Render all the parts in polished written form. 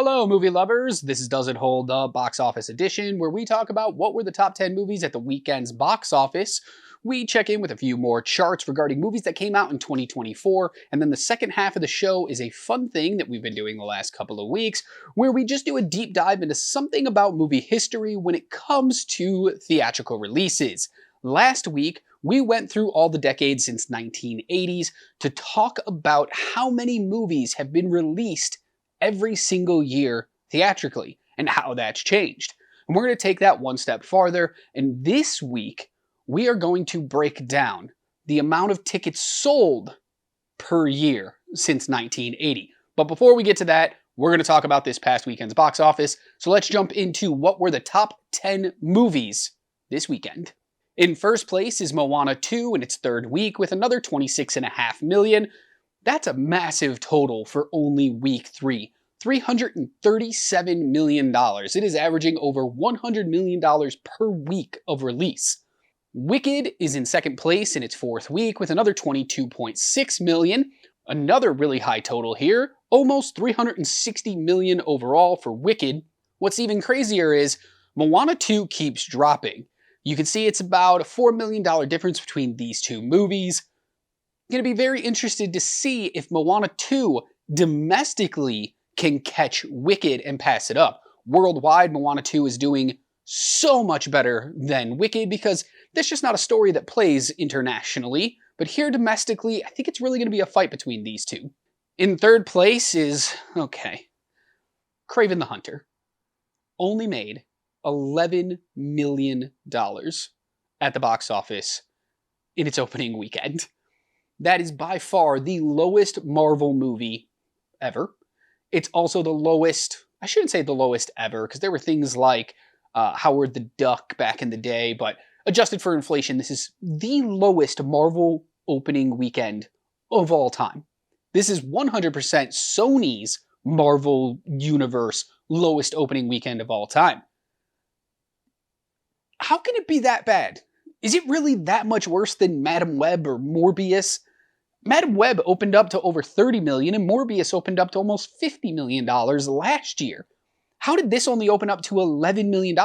Hello, movie lovers. This is Does It Hold Up Box Office Edition, where we talk about what were the top 10 movies at the weekend's box office. We check in with a few more charts regarding movies that came out in 2024, and then the second half of the show is a fun thing that we've been doing the last couple of weeks, where we just do a deep dive into something about movie history when it comes to theatrical releases. Last week, we went through all the decades since 1980s to talk about how many movies have been released every single year theatrically and how that's changed. And we're going to take that one step farther, and this week we are going to break down the amount of tickets sold per year since 1980. But before we get to that, we're going to talk about this past weekend's box office. So let's jump into what were the top 10 movies this weekend. In first place is Moana 2 in its third week with another $26.5 million. That's a massive total for only week 3. $337 million. It is averaging over $100 million per week of release. Wicked is in second place in its fourth week with another $22.6 million. Another really high total here, almost $360 million overall for Wicked. What's even crazier is Moana 2 keeps dropping. You can see it's about a $4 million difference between these two movies. I'm going to be very interested to see if Moana 2 domestically can catch Wicked and pass it up. Worldwide, Moana 2 is doing so much better than Wicked because that's just not a story that plays internationally. But here domestically, I think it's really going to be a fight between these two. In third place is, Kraven the Hunter. Only made $11 million at the box office in its opening weekend. That is by far the lowest Marvel movie ever. It's also the lowest, I shouldn't say the lowest ever, because there were things like Howard the Duck back in the day, but adjusted for inflation, this is the lowest Marvel opening weekend of all time. This is 100% Sony's Marvel Universe lowest opening weekend of all time. How can it be that bad? Is it really that much worse than Madam Web or Morbius? Madam Web opened up to over $30 million and Morbius opened up to almost $50 million last year. How did this only open up to $11 million?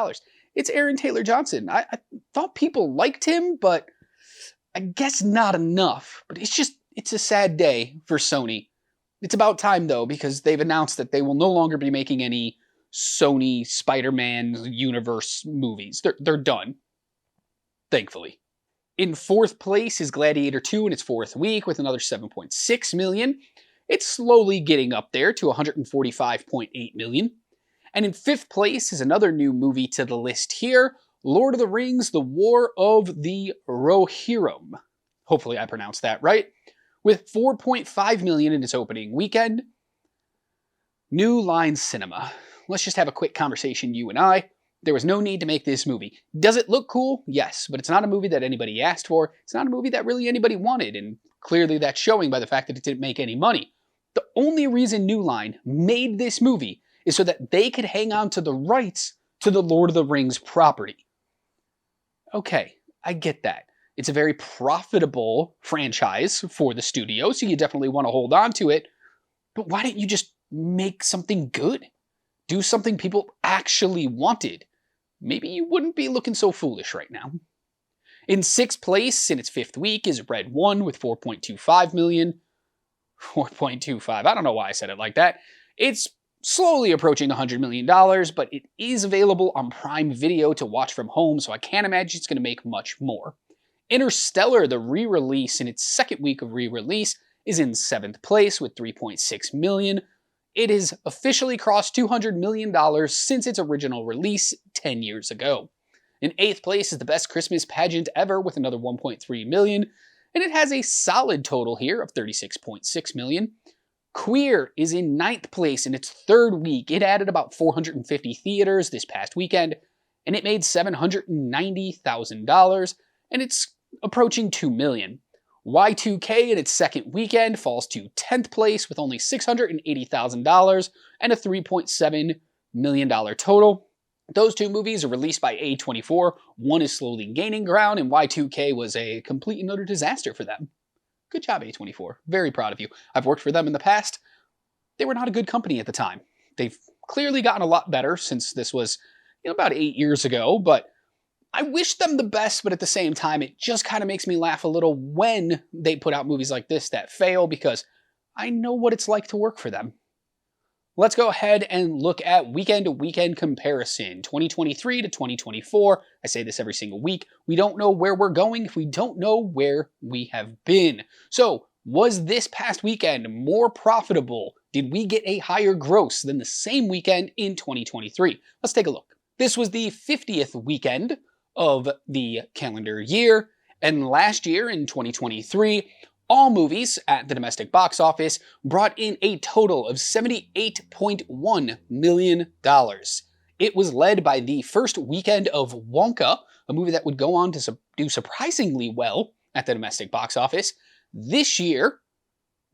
It's Aaron Taylor Johnson. I thought people liked him, but I guess not enough. But it's a sad day for Sony. It's about time though, because they've announced that they will no longer be making any Sony Spider-Man universe movies. They're done. Thankfully. In fourth place is Gladiator 2 in its fourth week with another $7.6 million. It's slowly getting up there to $145.8 million. And in fifth place is another new movie to the list here, Lord of the Rings, The War of the Rohirrim. Hopefully I pronounced that right. With $4.5 million in its opening weekend. New Line Cinema. Let's just have a quick conversation, you and I. There was no need to make this movie. Does it look cool? Yes, but it's not a movie that anybody asked for. It's not a movie that really anybody wanted, and clearly that's showing by the fact that it didn't make any money. The only reason New Line made this movie is so that they could hang on to the rights to the Lord of the Rings property. Okay, I get that. It's a very profitable franchise for the studio, so you definitely want to hold on to it. But why didn't you just make something good? Do something people actually wanted. Maybe you wouldn't be looking so foolish right now. In sixth place, in its fifth week, is Red 1 with $4.25 million. 4.25, I don't know why I said it like that. It's slowly approaching $100 million, but it is available on Prime Video to watch from home, so I can't imagine it's going to make much more. Interstellar, the re-release in its second week of re-release, is in seventh place with $3.6 million. It has officially crossed $200 million since its original release 10 years ago. In eighth place is The Best Christmas Pageant Ever with another $1.3 million, and it has a solid total here of $36.6 million. Queer is in ninth place in its third week. It added about 450 theaters this past weekend, and it made $790,000, and it's approaching $2 million. Y2K in its second weekend falls to 10th place with only $680,000 and a $3.7 million total. Those two movies are released by A24. One is slowly gaining ground, and Y2K was a complete and utter disaster for them. Good job, A24. Very proud of you. I've worked for them in the past. They were not a good company at the time. They've clearly gotten a lot better since this was about 8 years ago, but I wish them the best, but at the same time, it just kind of makes me laugh a little when they put out movies like this that fail, because I know what it's like to work for them. Let's go ahead and look at weekend-to-weekend comparison, 2023 to 2024. I say this every single week. We don't know where we're going if we don't know where we have been. So, was this past weekend more profitable? Did we get a higher gross than the same weekend in 2023? Let's take a look. This was the 50th weekend of the calendar year, and last year in 2023, all movies at the domestic box office brought in a total of $78.1 million. It was led by the first weekend of Wonka, a movie that would go on to do surprisingly well at the domestic box office. This year,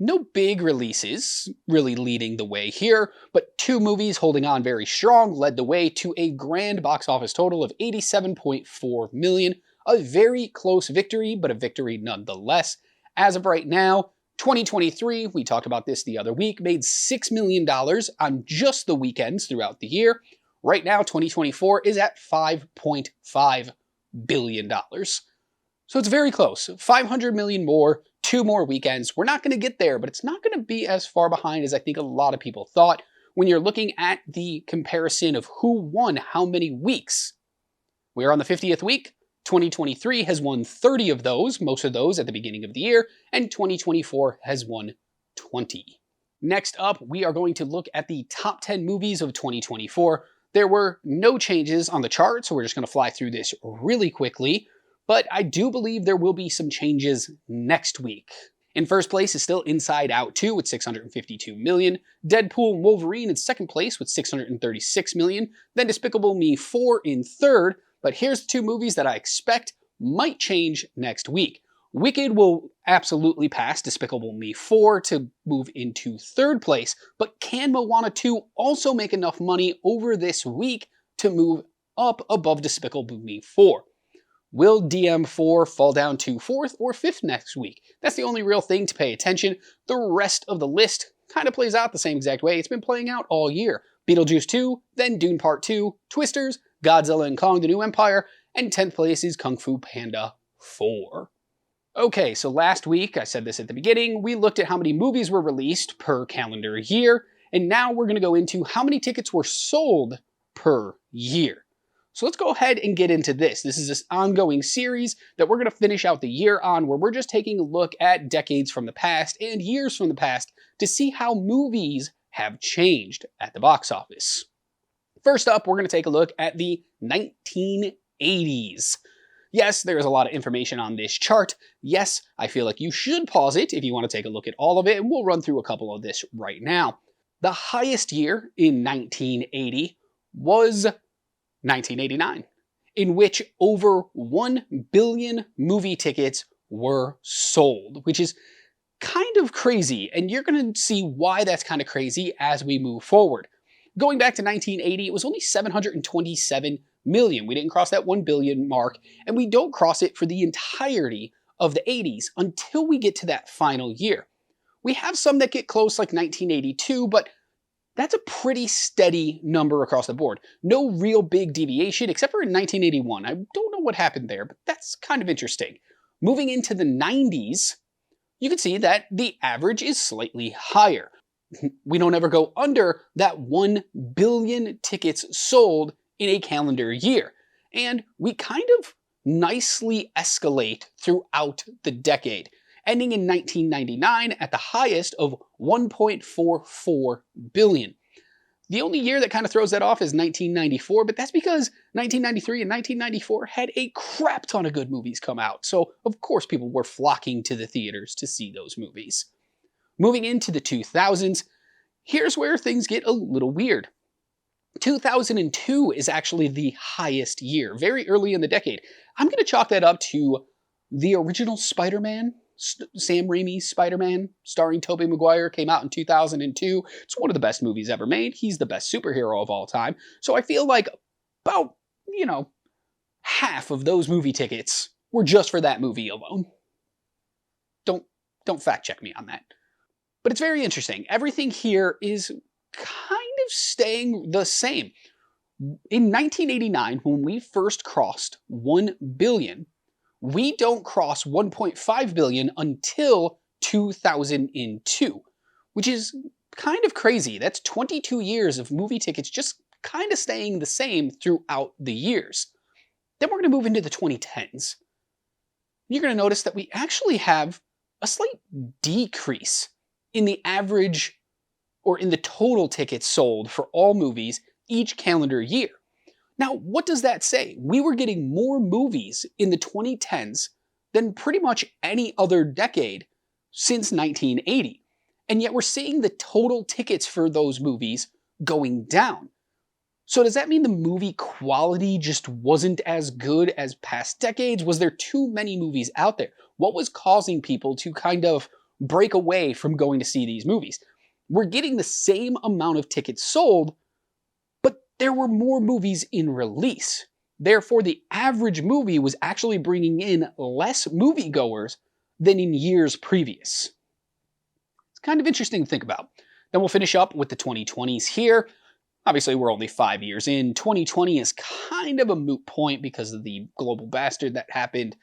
no big releases really leading the way here, but two movies holding on very strong led the way to a grand box office total of $87.4 million. A very close victory, but a victory nonetheless. As of right now, 2023, we talked about this the other week, made $6 million on just the weekends throughout the year. Right now, 2024 is at $5.5 billion. So it's very close. 500 million more, 2 more weekends. We're not going to get there, but it's not going to be as far behind as I think a lot of people thought when you're looking at the comparison of who won how many weeks. We're on the 50th week. 2023 has won 30 of those, most of those at the beginning of the year, and 2024 has won 20. Next up, we are going to look at the top 10 movies of 2024. There were no changes on the chart, so we're just going to fly through this really quickly, but I do believe there will be some changes next week. In first place is still Inside Out 2 with $652 million, Deadpool and Wolverine in second place with $636 million, then Despicable Me 4 in third. But here's the two movies that I expect might change next week. Wicked will absolutely pass Despicable Me 4 to move into third place, but can Moana 2 also make enough money over this week to move up above Despicable Me 4? Will DM4 fall down to 4th or 5th next week? That's the only real thing to pay attention. The rest of the list kind of plays out the same exact way it's been playing out all year. Beetlejuice 2, then Dune Part 2, Twisters, Godzilla and Kong: The New Empire, and 10th place is Kung Fu Panda 4. Okay, so last week, I said this at the beginning, we looked at how many movies were released per calendar year, and now we're going to go into how many tickets were sold per year. So let's go ahead and get into this. This is this ongoing series that we're going to finish out the year on, where we're just taking a look at decades from the past and years from the past to see how movies have changed at the box office. First up, we're going to take a look at the 1980s. Yes, there is a lot of information on this chart. Yes, I feel like you should pause it if you want to take a look at all of it, and we'll run through a couple of this right now. The highest year in 1980 was 1989, in which over 1 billion movie tickets were sold, which is kind of crazy, and you're going to see why that's kind of crazy as we move forward. Going back to 1980, it was only 727 million. We didn't cross that 1 billion mark, and we don't cross it for the entirety of the 80s until we get to that final year. We have some that get close, like 1982, but that's a pretty steady number across the board. No real big deviation, except for in 1981. I don't know what happened there, but that's kind of interesting. Moving into the 90s, you can see that the average is slightly higher. We don't ever go under that 1 billion tickets sold in a calendar year. And we kind of nicely escalate throughout the decade, ending in 1999 at the highest of 1.44 billion. The only year that kind of throws that off is 1994, but that's because 1993 and 1994 had a crap ton of good movies come out. So of course people were flocking to the theaters to see those movies. Moving into the 2000s, here's where things get a little weird. 2002 is actually the highest year, very early in the decade. I'm going to chalk that up to the original Spider-Man, Sam Raimi's Spider-Man, starring Tobey Maguire, came out in 2002. It's one of the best movies ever made. He's the best superhero of all time. So I feel like about, half of those movie tickets were just for that movie alone. Don't fact check me on that. But it's very interesting. Everything here is kind of staying the same. In 1989, when we first crossed 1 billion, we don't cross 1.5 billion until 2002, which is kind of crazy. That's 22 years of movie tickets just kind of staying the same throughout the years. Then we're going to move into the 2010s. You're going to notice that we actually have a slight decrease in the average or in the total tickets sold for all movies each calendar year. Now, what does that say? We were getting more movies in the 2010s than pretty much any other decade since 1980. And yet we're seeing the total tickets for those movies going down. So does that mean the movie quality just wasn't as good as past decades? Was there too many movies out there? What was causing people to kind of break away from going to see these movies? We're getting the same amount of tickets sold, but there were more movies in release. Therefore, the average movie was actually bringing in less moviegoers than in years previous. It's kind of interesting to think about. Then we'll finish up with the 2020s here. Obviously, we're only 5 years in. 2020 is kind of a moot point because of the global bastard that happened.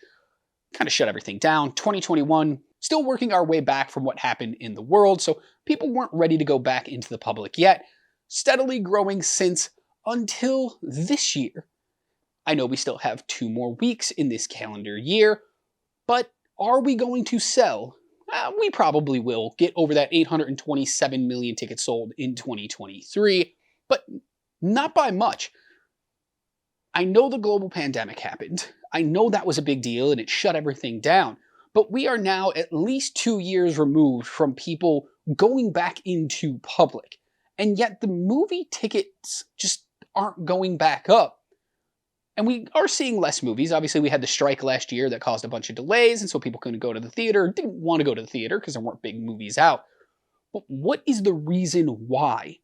Kind of shut everything down. 2021, still working our way back from what happened in the world, so people weren't ready to go back into the public yet. Steadily growing since until this year. I know we still have 2 more weeks in this calendar year, but are we going to sell? We probably will get over that 827 million tickets sold in 2023, but not by much. I know the global pandemic happened. I know that was a big deal and it shut everything down, but we are now at least 2 years removed from people going back into public, and yet the movie tickets just aren't going back up. And we are seeing less movies. Obviously, we had the strike last year that caused a bunch of delays, and so people couldn't go to the theater, didn't want to go to the theater because there weren't big movies out. But what is the reason why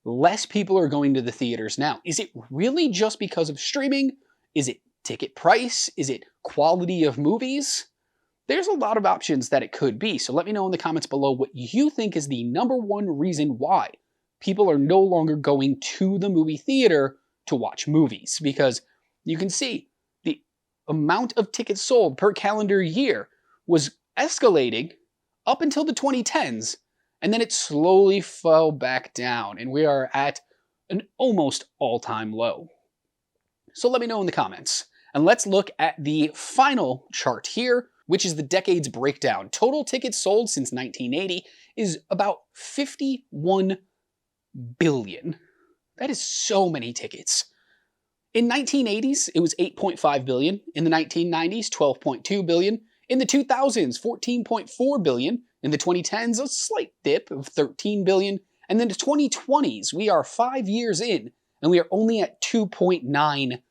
less people are going to the theaters now? Is it really just because of streaming? Is it ticket price? Is it quality of movies? There's a lot of options that it could be, so let me know in the comments below what you think is the #1 reason why people are no longer going to the movie theater to watch movies. Because you can see the amount of tickets sold per calendar year was escalating up until the 2010s, and then it slowly fell back down, and we are at an almost all-time low. So let me know in the comments. And let's look at the final chart here, which is the decade's breakdown. Total tickets sold since 1980 is about 51 billion. That is so many tickets. In 1980s, it was 8.5 billion. In the 1990s, 12.2 billion. In the 2000s, 14.4 billion. In the 2010s, a slight dip of 13 billion. And then the 2020s, we are 5 years in, and we are only at 2.9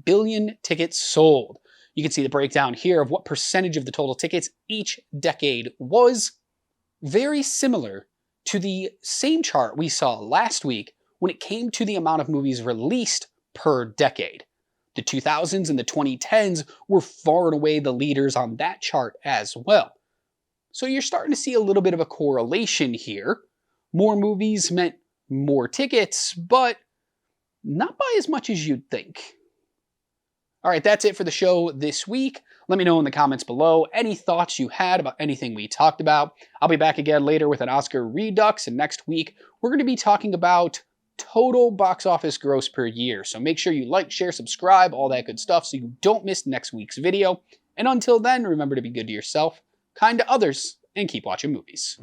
billion tickets sold. You can see the breakdown here of what percentage of the total tickets each decade was. Very similar to the same chart we saw last week when it came to the amount of movies released per decade. The 2000s and the 2010s were far and away the leaders on that chart as well. So you're starting to see a little bit of a correlation here. More movies meant more tickets, but not by as much as you'd think. All right, that's it for the show this week. Let me know in the comments below any thoughts you had about anything we talked about. I'll be back again later with an Oscar redux, and next week we're going to be talking about total box office gross per year. So make sure you like, share, subscribe, all that good stuff so you don't miss next week's video. And until then, remember to be good to yourself, kind to others, and keep watching movies.